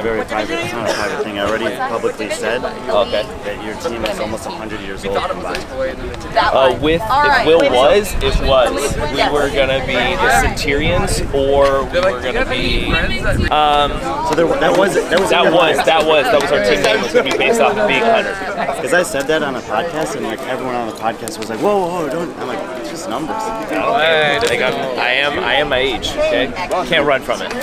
very private. It's not a private thing. I already publicly said that your team is almost 100 years old combined. If Will was, it was. We were gonna be the Centurions, or we were gonna be. So that was our team name. Was gonna be based off of being 100. Because I said that on a podcast, and like everyone on the podcast was like, "Whoa, don't!" I'm like, "It's just numbers." I am my age. Okay, can't run from it.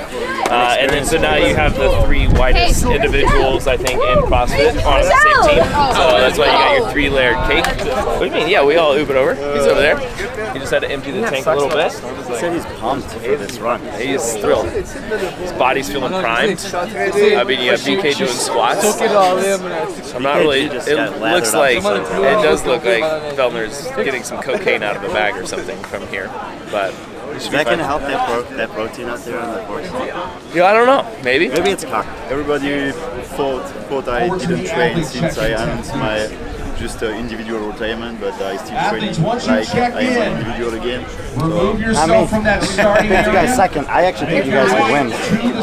And then so now you have the 3 whitest individuals I think in CrossFit on the same team. So that's why you got your 3-layered cake. What do you mean? Yeah, we all Ubered over. He's over there. He just had to empty the tank a little bit. He said he's pumped for this run. He's thrilled. His body's feeling primed. I mean, you have BK doing squats. I'm not really. It looks like it does look like Fellner's getting some cocaine out of a bag or something from here, but. Is that going to help that protein out there on the course? Yeah, I don't know. Maybe. Maybe it's cock. Everybody thought I didn't train since I announced my just individual retirement, but I still training like I am an individual again. So, I picked you guys second. I actually think you guys would win.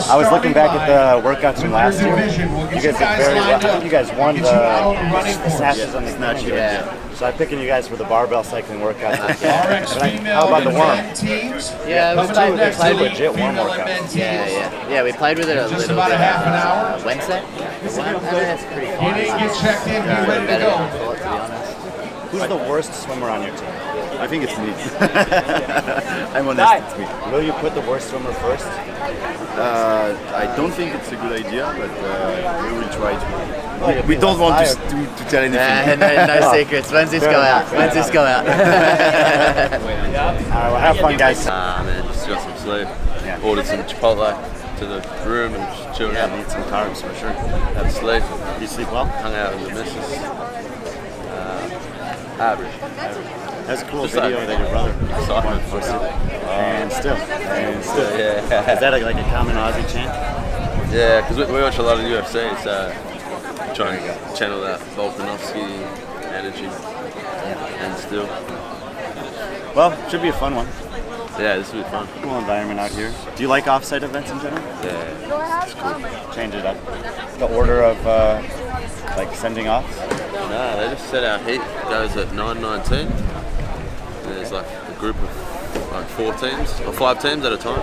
I was looking back at the workouts from last year. You guys did very well. I think you guys won the snatches on the snatch. So I'm picking you guys for the barbell cycling workout. How about the worm? Yeah, we played legit worm workouts. Yeah, we played with it a little bit Wednesday. It's pretty fun. Who's the worst swimmer on your team? I think it's me. I'm honest, it's me. Will you put the worst swimmer first? I don't think it's a good idea, but we will try to. We don't want to tell anything. No secrets. When's this go out? When's this go out? Alright, well, have fun, guys. Man, just got some sleep. Ordered some Chipotle to the room and just chilled out. Need some carbs for sure. Had a sleep. You sleep well? Hung out with the missus. Average. That's a cool video that your brother posted. And still. Yeah. Is that like a common Aussie chant? Yeah, because we watch a lot of UFC, so trying to channel that Volkanovski energy. And still. Well, should be a fun one. Yeah, this will be fun. Cool environment out here. Do you like offsite events in general? Yeah, it's cool. Change it up. The order of like sending off? No, they just set our heat goes at 9:19. There's like a group of like 4 teams or 5 teams at a time.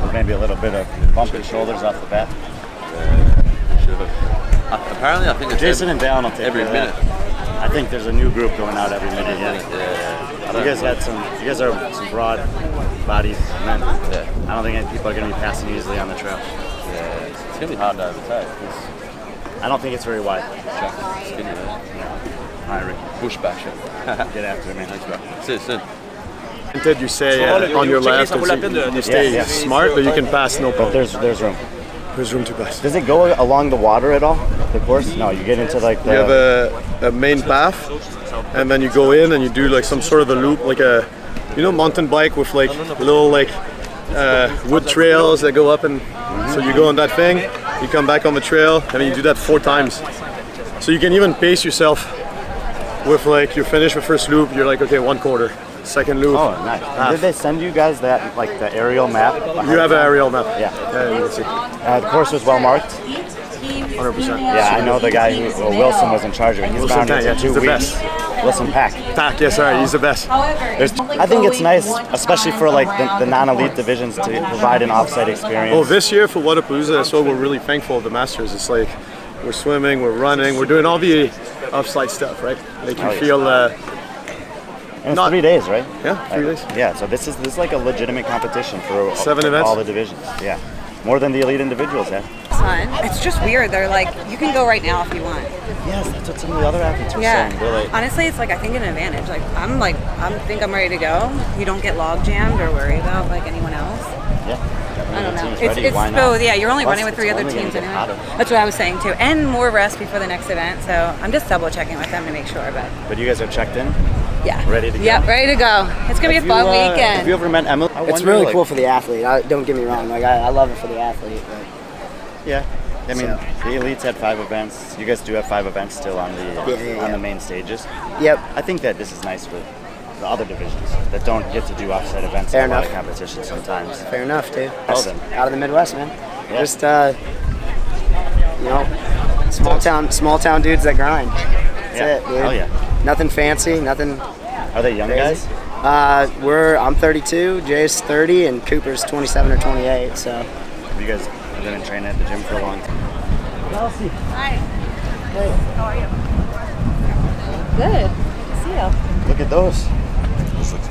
Or maybe a little bit of bumping shoulders off the bat. Sure. Apparently, I think it's Jason and Dalen will take every minute. I think there's a new group going out every minute. Yeah. You guys got some. You guys are some broad-bodied men. Yeah. I don't think people are going to be passing easily on the trail. Yeah, it's going to be hard to overtake. I don't think it's very wide. Skinny, man. All right, Rick. Bush basher. Get after it, man. Thanks, bro. See you soon. Instead, you say on your left, you stay smart, but you can pass no problem. But there's room. There's room to pass. Does it go along the water at all, the course? No, you get into like the... You have a main path, and then you go in and you do like some sort of a loop, like a, mountain bike with like little like wood trails that go up, and so you go on that thing, you come back on the trail, and you do that 4 times. So you can even pace yourself with like, you finish the first loop, you're like, okay, 1/4. Second loop. Oh, nice. And did they send you guys that, like the aerial map? You have an aerial map. Yeah. You can see. The course was well marked? 100%. Yeah, I know the guy Wilson was in charge of it. He's bound it in 2 the weeks. best. Wilson Pack. Pack, yes, sorry, he's the best. I think it's nice, especially for like the non-elite divisions, to provide an offsite experience. Well, this year for Wodapalooza, that's what we're really thankful of the Masters. It's like we're swimming, we're running, we're doing all the offsite stuff, right? Make you feel... and it's 3 days, right? Yeah, 3 days. Yeah, so this is like a legitimate competition for 7 events. All the divisions. Yeah, more than the elite individuals have. It's just weird. They're like, you can go right now if you want. Yes, that's what some of the other athletes were saying. They're like, honestly, it's like I think an advantage. I think I'm ready to go. You don't get log jammed or worry about like anyone else. Yeah. I don't know. It's both. Yeah, you're only running with 3 other teams anyway. That's what I was saying too. And more rest before the next event. So I'm just double checking with them to make sure. But you guys are checked in? Yeah. Ready to go? Yep, ready to go. It's going to be a fun weekend. Have you ever met Emily? It's really cool for the athlete. Don't get me wrong. Like I love it for the athlete. But yeah. I mean, the elites had 5 events. You guys do have 5 events still on the on the main stages. Yep. I think that this is nice for the other divisions that don't get to do offsite events in a lot of competition sometimes. Fair enough, too. Well then. Out of the Midwest, man. Yeah. Just you know, small town dudes that grind. That's it, dude. Oh yeah. Nothing fancy, nothing. Are they young guys? I'm 32, Jay's 30, and Cooper's 27 or 28. So. Have you guys been training at the gym for a long time? Hi. Hey. How are you? Good. See you. Look at those. Those look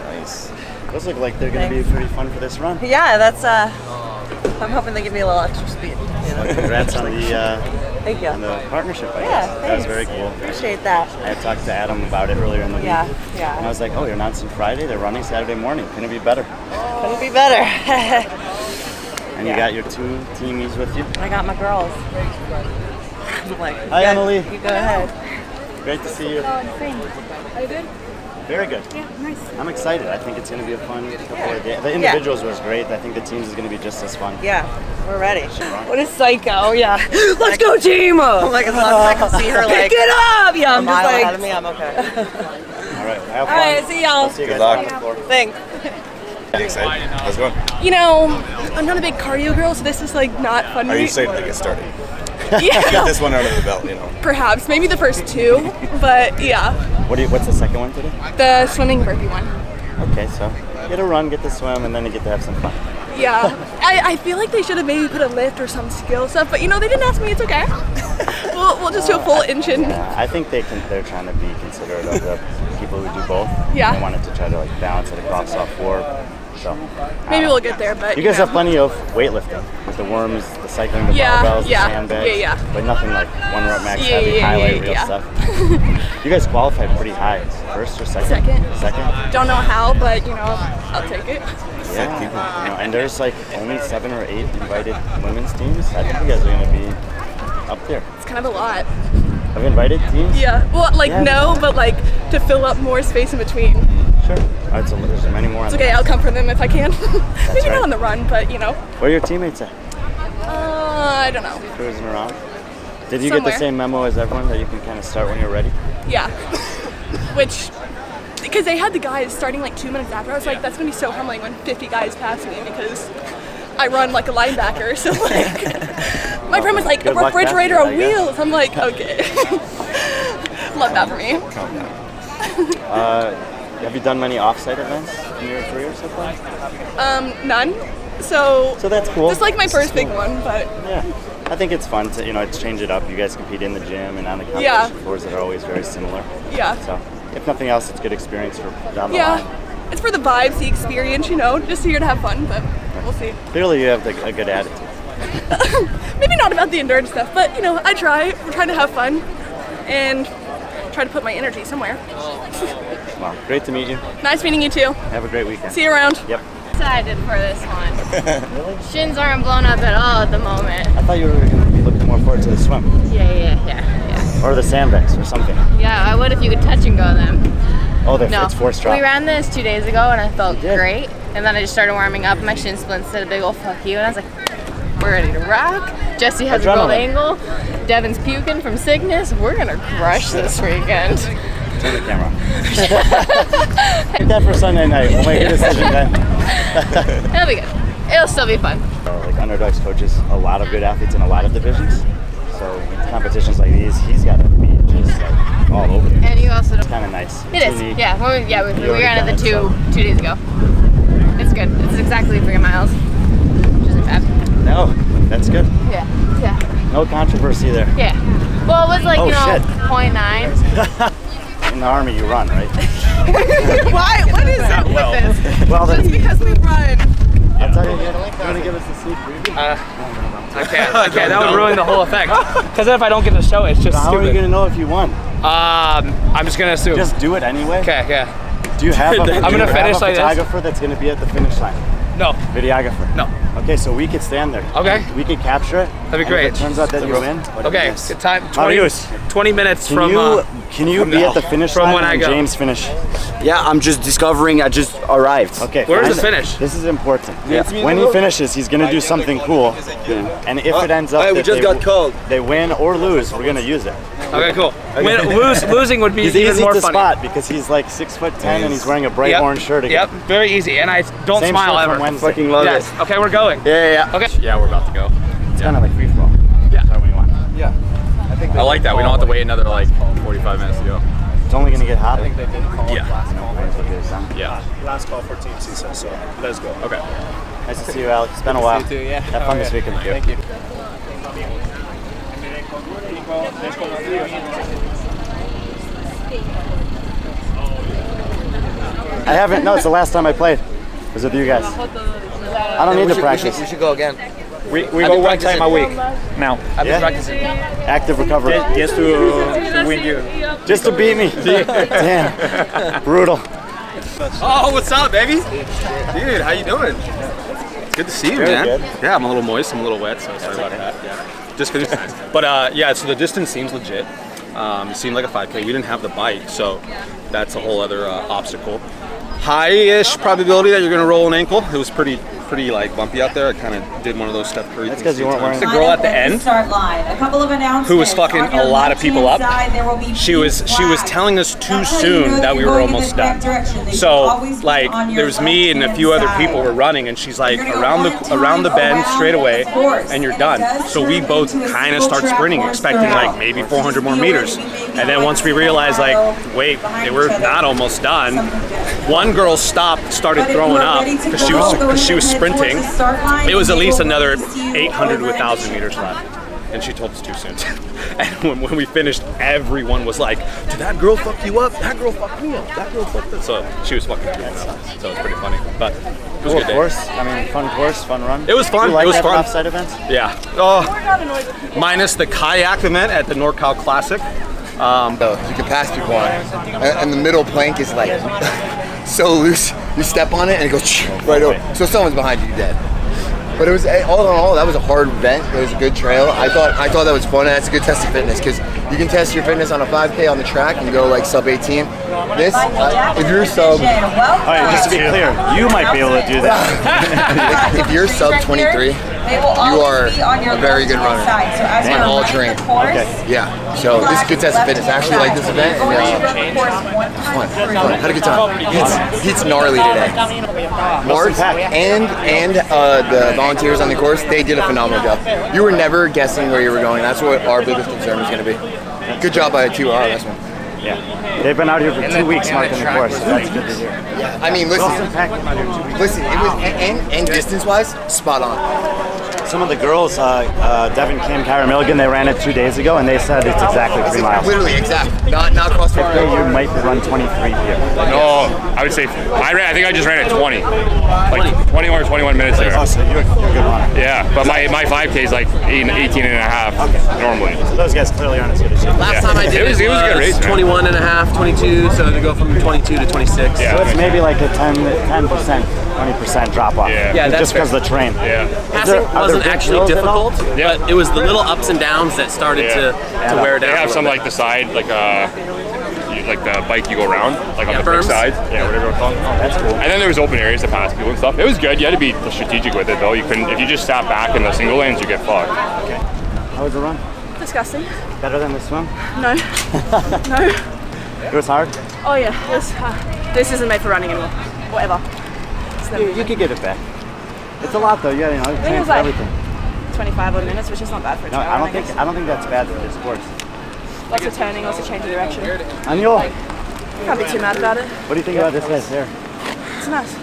nice. Those look like they're going to be pretty fun for this run. Yeah, that's. I'm hoping they give me a little extra speed. Well, congrats on the. Thank you. On the partnership, I Yeah, guess. That was thanks. very cool. Appreciate that. I had talked to Adam about it earlier in the week. Yeah. And I was like, oh, you're announcing Friday? They're running Saturday morning. Couldn't be better. Couldn't be better. And you got your 2 teamies with you. I got my girls. I'm like, Hi, Emily. You go ahead. Great to see you. Are you good? Very good. Yeah, nice. I'm excited. I think it's going to be a fun couple of days. The individuals was great. I think the teams is going to be just as fun. Yeah, we're ready. What a psycho, yeah. Let's go team! Like, as long as I can see her like, pick it up! Yeah, I'm just like, ahead of me, I'm okay. All right, have fun. All right, see y'all. I'll see you guys on the floor. Thanks. Are you excited? How's it going? You know, I'm not a big cardio girl, so this is like not fun. Are you excited to get started? Yeah. Get this one under the belt, you know. Perhaps, maybe the first 2, but yeah. What's the second one today? The swimming burpee one. Okay, so get a run, get to swim, and then you get to have some fun. Yeah. I feel like they should have maybe put a lift or some skill stuff, but you know, they didn't ask me, it's okay. We'll just do a full engine. Yeah, I think they're trying to be considerate of the people who do both. Yeah. They wanted to try to like balance it across all 4. So Maybe we'll get there, but you guys have plenty of weightlifting with the worms, the cycling, the barbells, the sandbags. Yeah. But nothing like 1 rep max heavy, highlight reel stuff. You guys qualified pretty high. First or second? Second. Don't know how, but you know, I'll take it. Yeah. You know, and there's like only 7 or 8 invited women's teams. I think you guys are going to be up there. It's kind of a lot. Have invited teams? Yeah. Well, like Yeah. no, but like to fill up more space in between. Sure. All right, so there's many more. It's okay, I'll come for them if I can. Maybe right. not on the run, but you know. Where are your teammates at? I don't know. Cruising around. Did you get the same memo as everyone that you can kind of start when you're ready? Yeah. Which, because they had the guys starting like 2 minutes after, I was like, that's gonna be so humbling when 50 guys pass me because I run like a linebacker. So like, my friend was like, a refrigerator on wheels. I'm like, okay. Love that for me. Have you done many offsite events in your career so far? None. So that's cool. Just like my first big one, but yeah, I think it's fun to to change it up. You guys compete in the gym and on the competition floors that are always very similar. Yeah. So if nothing else, it's good experience for down the line. Yeah, it's for the vibes, the experience, just here to have fun. But we'll see. Clearly, you have a good attitude. Maybe not about the endurance stuff, but I try. We're trying to have fun and try to put my energy somewhere. Well, great to meet you. Nice meeting you too. Have a great weekend. See you around. Yep. Excited for this one. Shins aren't blown up at all at the moment. I thought you were going to be looking more forward to the swim. Yeah. Or the sandbags or something. Yeah, I would if you could touch and go them. Oh, it's forced drop. We ran this 2 days ago and I felt great. And then I just started warming up and my shin splints did a big old fuck you. And I was like, we're ready to rock. Jesse has a gold angle. Devin's puking from sickness. We're going to crush this weekend. Turn the camera. Take that for Sunday night. We'll make a decision then. It'll be good. It'll still be fun. Like Underdogs coaches a lot of good athletes in a lot of divisions. So in competitions like these, he's got to be just like all over it. And you also It's kind of nice. It is. Yeah. We ran it the 2 days ago. It's good. It's exactly 3 miles. Which isn't bad. No, that's good. Yeah. No controversy there. Yeah. Well, it was like, 0.9. In the Army, you run, right? Why? What is up with this? Well, just because we run. I'll tell you, you want to give us a sneak preview? Okay, that would ruin the whole effect. Because then if I don't get to show it, it's just How stupid. are you going to know if you won? I'm just going to assume. Just do it anyway? Okay, yeah. Do you have a, I'm gonna finish like this? photographer that's going to be at the finish line? No. Videographer? No. Okay, so we could stand there. Okay. We could capture it. That'd be great. If it turns out that you win. Okay, good time. 20 minutes from Can you be at the finish line when I go? James finish? Yeah, I'm just discovering. I just arrived. Okay. Where's the finish? This is important. Yeah. When he finishes, he's going to do something cool. And if it ends up that they win or lose, we're going to use it. Okay, cool. Losing would be he's even easy more to funny. spot because he's like 6'10" and he's wearing a bright orange shirt again. Yep, very easy. And I don't Same smile shirt ever. from Wednesday. Fucking love Yes. it. Okay, we're going. Yeah. Okay. Yeah, we're about to go. It's kind of like free for all. Yeah. Start when you want. I like that. We don't have to wait another like 45 minutes to go. It's only going to get hotter. Yeah. Last call for Team CISA, so let's go. Okay. Nice to see you, Alex. It's been a while. You too, yeah. Have fun this weekend. Thank you. I haven't. No, it's the last time I played. It was with you guys. I don't need to practice. We should go again. We go one time a week now. I've been practicing. Active recovery. Just to win you. Just to beat me. Damn. Brutal. Oh, what's up, baby? Dude, how you doing? It's good to see you, Very man. good. Yeah, I'm a little moist. I'm a little wet, so sorry about that. Yeah. Just finished. But yeah, so the distance seems legit. It seemed like a 5K. We didn't have the bike, so that's a whole other obstacle. High-ish probability that you're gonna roll an ankle. It was pretty like bumpy out there. I kind of did one of those step curry things. That's because you weren't wearing the girl at the end, who was fucking a lot of people up. She was telling us too soon that we were almost done. So like there was me and a few other people were running, and she's like around the bend straight away, and you're done. So we both kind of start sprinting, expecting like maybe 400 more meters, and then once we realized like wait, they were not almost done. One girl stopped, started throwing up because she was sprinting. It was at least another 800 to 1,000 meters left, and she told us too soon. And when we finished, everyone was like, "Did that girl fuck you up? That girl fucked me up. That girl fucked us." So she was fucking doing that. So it was pretty funny, but it was a good day. Course. I mean, fun course, fun run. It was fun. You like it was fun. Offsite events? Yeah. Oh, minus the kayak event at the NorCal Classic. You can pass people on it. And the middle plank is like so loose. You step on it and it goes right over. So someone's behind you, you're dead. But it was all in all, that was a hard event. It was a good trail. I thought that was fun, and that's a good test of fitness because you can test your fitness on a 5K on the track and go like sub 18. This, if you're sub, all right, just to be clear, you might be able to do that. if you're sub 23, you are a very good runner on all terrain. Okay. Yeah. So this is a good test of fitness. I actually like this event. And, fun. Had a good time. Heat's gnarly today. Mark and the volunteers on the course, they did a phenomenal job. You were never guessing where you were going. That's what our biggest concern was going to be. Good job by a TYR on this one. Yeah, they've been out here for 2 weeks marking the course, so that's good to hear. Yeah, I mean, listen, it was, and distance-wise, spot on. Some of the girls, Devin, Kim, Kyra Milligan, they ran it 2 days ago, and they said it's exactly 3 miles. Literally, exactly. Not cross the You might run 23 here. No, I would say I think I just ran at 20, like 20 or 21 minutes there. Oh, so you're a good runner. Yeah, but my 5K is like 18 and a half normally. So those guys clearly aren't as good as you. Last time I did it was a good race, 21 and a half, 22, so to go from 22 to 26. Yeah. So it's maybe like a 10%, 20% drop off. Yeah, that's just because of the train. Yeah. Passing wasn't actually difficult, but it was the little ups and downs that started to wear down. They have some like the side, like the bike you go around, like on the big side. Yeah, whatever it's called. Oh, that's cool. And then there was open areas to pass people and stuff. It was good. You had to be strategic with it though. You couldn't, if you just sat back in the single lanes, you get fucked. Okay. How was the run? Disgusting. Better than the swim? No. No. It was hard? Oh yeah, this isn't made for running anymore. Whatever. You could get it back. It's a lot though, yeah, you know, it was for like everything. 25 odd minutes, which is not bad for a trail. I don't think that's bad for this course. Lots of turning, lots of change of direction. Anil, Can't be too mad about it. what do you think about this guy's hair? It's nice.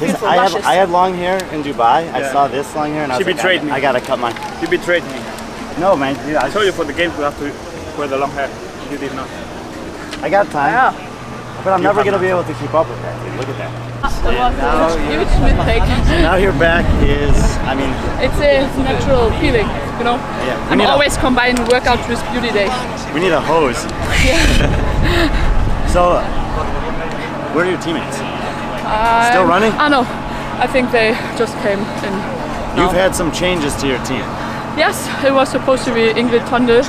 Beautiful, I had long hair in Dubai. I saw this long hair and I was betrayed me. I gotta cut mine. You betrayed me. No, man. I told you for the game you have to wear the long hair. You did not. I got time. But I'm never gonna be able to keep up with that, dude. Look at that. Huge mistake. Now your back is, I mean... It's a natural feeling, you know? Yeah. I'm always combining workouts with beauty day. We need a hose. Yeah. So, where are your teammates? Still running? I know. I think they just came in. You've had some changes to your team. Yes, it was supposed to be Ingrid Tonde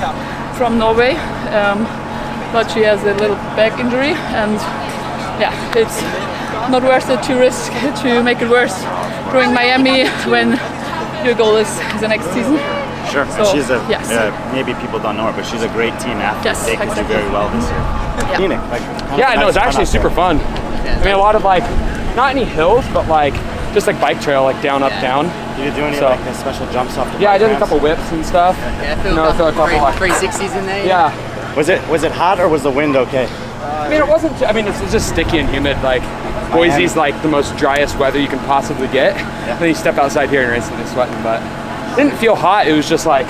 from Norway, but she has a little back injury, and yeah, it's not worth it to risk to make it worse during Miami when your goal is the next season. Sure, So, she's a, yes. maybe people don't know her, but she's a great team athlete. Yes, They can do exactly. very well this year. Yeah. Tina, Yeah, no, it's actually super fun. I mean, a lot of like, not any hills, but like just like bike trail, like down, up, down. Did you do any like special jumps off the Yeah, I did a ramps? couple whips and stuff. Yeah, I feel a couple 360s in there. Yeah. Was it hot or was the wind okay? I mean, it wasn't. I mean, it's just sticky and humid. Like Boise's like the most driest weather you can possibly get. And then you step outside here and you're instantly sweating. But it didn't feel hot. It was just like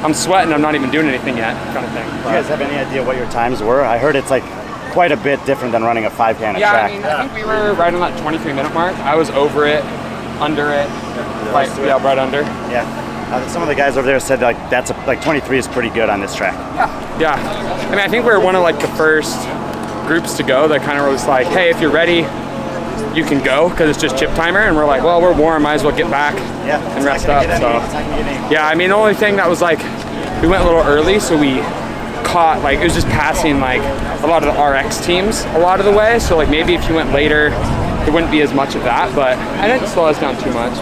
I'm sweating. I'm not even doing anything yet, kind of thing. Do you guys have any idea what your times were? I heard it's like quite a bit different than running a 5K on a Yeah, track. I mean, I think we were right on that 23-minute mark. I was over it, under it, like right under. Yeah. Some of the guys over there said like that's like 23 is pretty good on this track. Yeah. I mean, I think we were one of like the first groups to go that kind of was like, hey, if you're ready, you can go, because it's just chip timer. And we're like, well, we're warm, might as well get back and rest up. So yeah, I mean, the only thing that was like, we went a little early, so we caught like, it was just passing like a lot of the RX teams a lot of the way. So like maybe if you went later, there wouldn't be as much of that, but I didn't slow us down too much.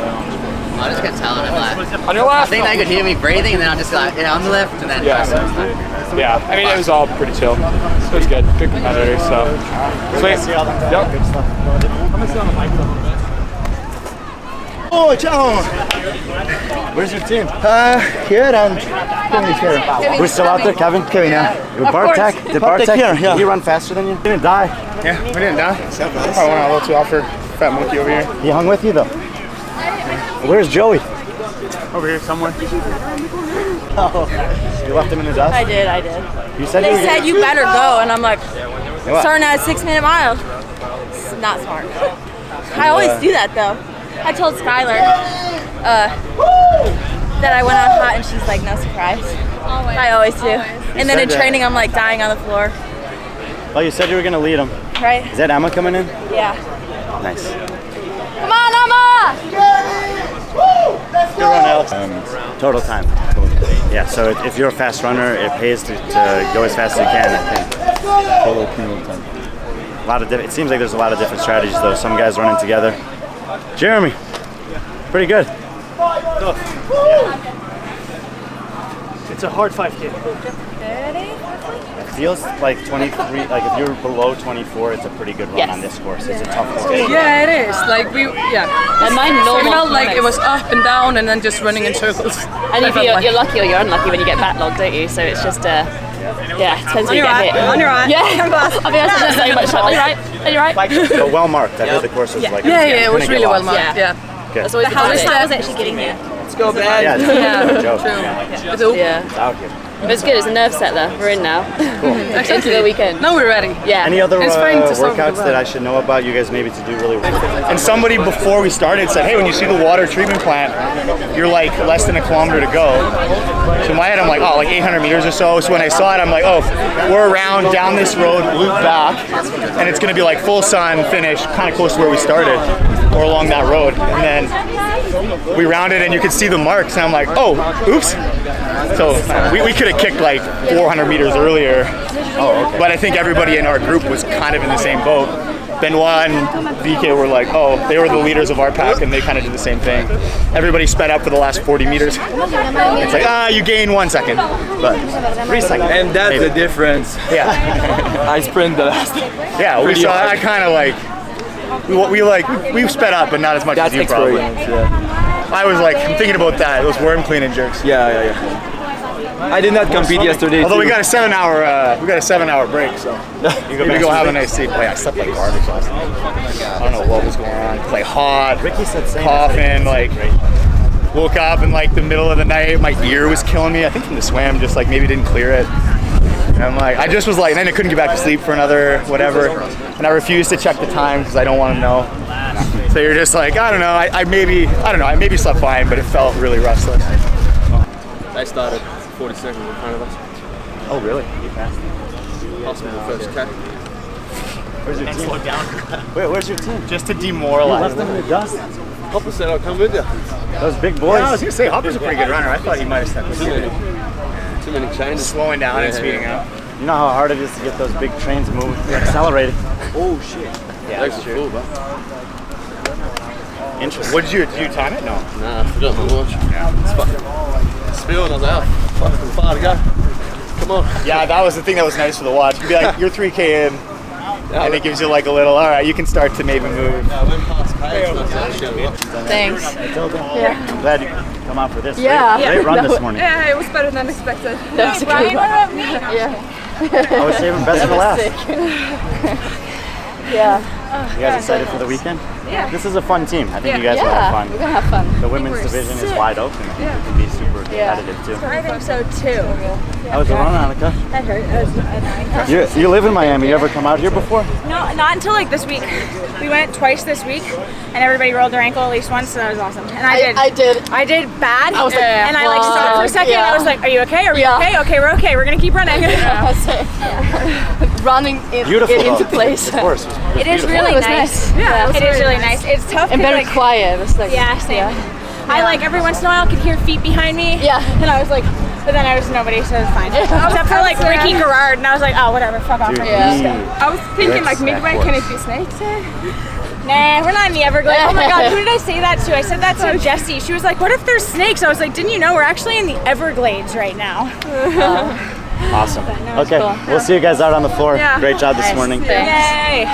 I just kept telling him like, on your left. I think they could hear me breathing, and then I'm just like, yeah, on the left, and then yeah. I mean, it was all pretty chill. It was good competitors. So sweet. Yep. I'm gonna sit on the mic a little bit. Oh, ciao! Where's your team? Here and Kevin's here. Who's still out there, Kevin? Kevin, yeah. Bartek? Did Bartek here, yeah. Did he run faster than you? Didn't die. Yeah, we didn't die. Probably went a little too off for Fat Monkey over here. He hung with you though. Where's Joey? Over here somewhere. Oh, you left him in the dust? I did. You said They said you better go, and I'm like, What? starting at a 6-minute mile. It's not smart. I always do that though. I told Skylar that I went on hot, and she's like, no surprise. I always do. And then in training, I'm like dying on the floor. Oh, you said you were gonna lead him. Right? Is that Emma coming in? Yeah. Nice. Come on, Emma! Good run, Alex. Total time. Yeah, so if you're a fast runner, it pays to go as fast as you can, I think. Total cumulative time. A lot of it seems like there's a lot of different strategies, though. Some guys running together. Jeremy, pretty good. It's a hard 5K. It feels like 23, like if you're below 24, it's a pretty good run on this course. It's a tough course. Yeah, it is. Like And mine normal. It felt like it was up and down and then just running in circles. And if you're lucky or you're unlucky when you get backlogged, don't you? So it's just yeah, it depends when you get hit. On your right. Yeah, I'll be honest, there's so much time. Are you right? Are you right? But well marked. I heard the course was like. It was really well marked. Yeah. Good. That's always How was the that? I was actually getting here. Let's go, bad. Yeah, it's a joke. Yeah. It's out here. But it's good. It's a nerve settler. We're in now. Cool. Into the weekend. Now we're ready. Yeah. Any other It's fine to start with workouts the that I should know about? You guys maybe to do really well. And somebody before we started said, hey, when you see the water treatment plant, you're like less than a kilometer to go. So in my head, I'm like, oh, like 800 meters or so. So when I saw it, I'm like, oh, we're around down this road, loop back, and it's going to be like full sun finish, kind of close to where we started, or along that road. And then we rounded, and you could see the marks, and I'm like, oh, oops. So we could have kicked like 400 meters earlier, but I think everybody in our group was kind of in the same boat. Benoit and VK were like, oh, they were the leaders of our pack, and they kind of did the same thing. Everybody sped up for the last 40 meters. It's like, you gain 1 second, but 3 seconds. And that's the difference. Yeah. I sprint the last. Yeah, we saw. I kind of like we sped up, but not as much as you probably. I was like, I'm thinking about that. Those worm cleaning jerks. Yeah. I did not compete yesterday. Although we got a 7-hour break, so maybe go have a nice seat. I slept like garbage last night. I don't know what was going on. Like hot, coughing, like woke up in like the middle of the night. My ear was killing me. I think from the swim, just like maybe didn't clear it. And I'm like, I just was like, and then I couldn't get back to sleep for another whatever. And I refused to check the time because I don't want to know. So you're just like, I don't know. I maybe slept fine, but it felt really restless. I started 40 seconds in front of us. Oh, really? You passed? Possible first cut. Where's your team? Slow down. Wait, where's your team? Just to demoralize them in the dust. Hopper said I'll come with you. Those big boys. Yeah, I was gonna say Hopper's a pretty good runner. I thought he might have stepped with you. Too many chains. Slowing down and speeding up. You know how hard it is to get those big trains moving, accelerated. Oh shit. Yeah, that's true. Interesting. What did you time it? No. Nah, I forgot my watch. Yeah. It's fucking spilling. I was out. Fucking far to go. Come on. Yeah, that was the thing that was nice for the watch. You'd be like, you're 3K in. And it gives you like a little, all right, you can start to maybe move. Thanhanks. Yeah. I'm glad you come out for this. Yeah. Great run this morning. Yeah, it was better than expected. That was a good one. Yeah. I was saving best for last. Yeah. You guys excited for the weekend? Yeah. This is a fun team. I think you guys will have fun. We're gonna have fun. The women's division is wide open. I think it can be super competitive too. I think so too. How was the run, Annika? That hurt. You live in Miami. You ever come out here before? No, not until like this week. We went twice this week, and everybody rolled their ankle at least once, so that was awesome. And I did bad. I was like, and I like stopped for a second. yeah. I was like, "Are you okay? Are we okay? Okay, we're okay. We're gonna keep running." Running into place. Of course. It is really nice. Yeah, it is really nice. It's tough. And very quiet. It's like Same. I like every once in a while could hear feet behind me. Yeah. And I was like, but then I was nobody, so it's fine. Except for like Ricky Garrard, and I was like, oh whatever, fuck off. I was thinking like midway, can it be snakes there? Nah, we're not in the Everglades. Oh my god, who did I say that to? I said that to Jessie. She was like, what if there's snakes? I was like, didn't you know we're actually in the Everglades right now? Awesome. No, it's Okay, cool. we'll see you guys out on the floor. Yeah. Great job this morning. Yay!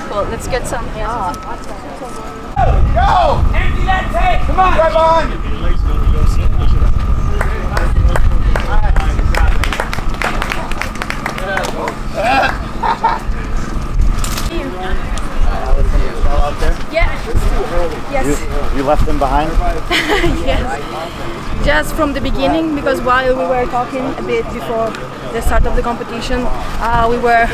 Cool. Let's get some. Yeah. Go! Empty that tank! Come on! Grab on! Yes. You left them behind? Yes. Just from the beginning, because while we were talking a bit before the start of the competition, we were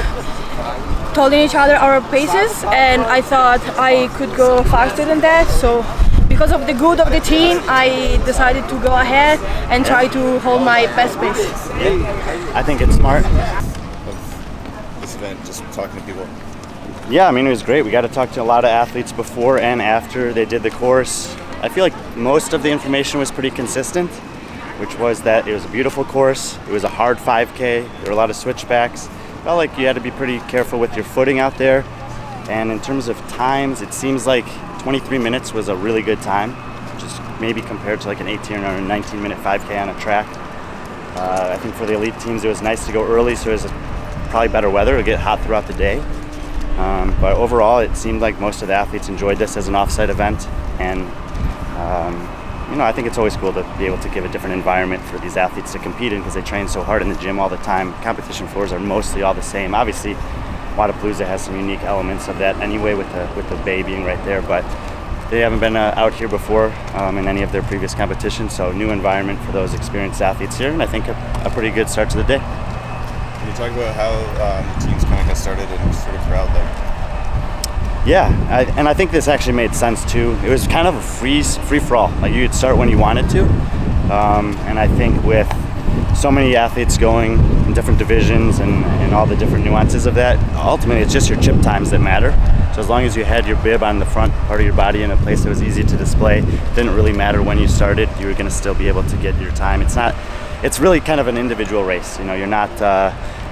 telling each other our paces, and I thought I could go faster than that. So because of the good of the team, I decided to go ahead and try to hold my best pace. I think it's smart. This event, just talking to people. Yeah, I mean, it was great. We got to talk to a lot of athletes before and after they did the course. I feel like most of the information was pretty consistent, which was that it was a beautiful course. It was a hard 5K. There were a lot of switchbacks. Felt like you had to be pretty careful with your footing out there. And in terms of times, it seems like 23 minutes was a really good time, just maybe compared to like an 18 or a 19-minute 5K on a track. I think for the elite teams, it was nice to go early, so it was probably better weather. It'll get hot throughout the day. But overall, it seemed like most of the athletes enjoyed this as an offsite event, and I think it's always cool to be able to give a different environment for these athletes to compete in, because they train so hard in the gym all the time. Competition floors are mostly all the same. Obviously, Wodapalooza has some unique elements of that anyway, with the bay being right there, but they haven't been out here before in any of their previous competitions, so new environment for those experienced athletes here, and I think a pretty good start to the day. Can you talk about how the teams kind of got started and sort of crowd there? Yeah, and I think this actually made sense too. It was kind of a free-for-all. Like, you'd start when you wanted to, and I think with so many athletes going in different divisions and all the different nuances of that, ultimately it's just your chip times that matter. So as long as you had your bib on the front part of your body in a place that was easy to display, it didn't really matter when you started. You were going to still be able to get your time. It's really kind of an individual race. You're not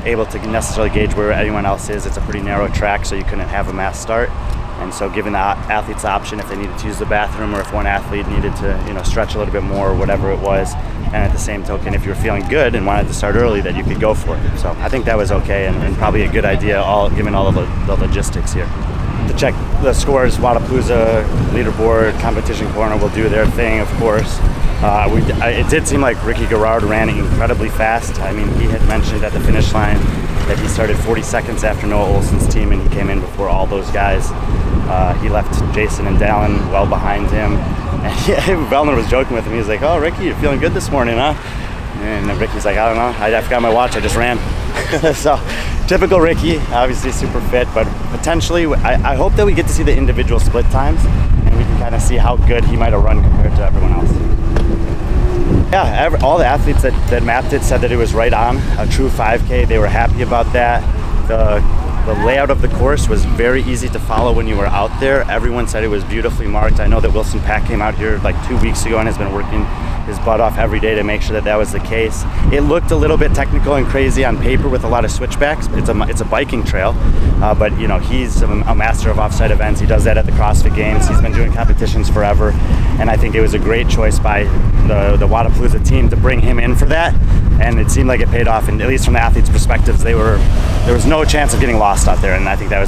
able to necessarily gauge where anyone else is. It's a pretty narrow track, so you couldn't have a mass start. And so giving the athletes the option, if they needed to use the bathroom, or if one athlete needed to stretch a little bit more, or whatever it was, and at the same token, if you were feeling good and wanted to start early, that you could go for it. So I think that was okay, and probably a good idea, given all of the logistics here. To check the scores, Wodapalooza leaderboard, competition corner will do their thing, of course. It did seem like Ricky Garrard ran incredibly fast. I mean, he had mentioned at the finish line that he started 40 seconds after Noah Olson's team, and he came in before all those guys. He left Jason and Dallin well behind him. And Vellner was joking with him. He was like, "Oh, Ricky, you're feeling good this morning, huh?" And Ricky's like, "I don't know. I forgot my watch. I just ran." So, typical Ricky, obviously super fit, but potentially, I hope that we get to see the individual split times, and we can kind of see how good he might have run compared to everyone else. Yeah, all the athletes that mapped it said that it was right on, a true 5K. They were happy about that. The layout of the course was very easy to follow when you were out there. Everyone said it was beautifully marked. I know that Wilson Pack came out here like 2 weeks ago and has been working his butt off every day to make sure that was the case. It looked a little bit technical and crazy on paper with a lot of switchbacks. It's a biking trail, but he's a master of offsite events. He does that at the CrossFit Games. He's been doing competitions forever, and I think it was a great choice by the Wodapalooza team to bring him in for that. And it seemed like it paid off, and at least from the athletes' perspectives, there was no chance of getting lost out there, and I think that was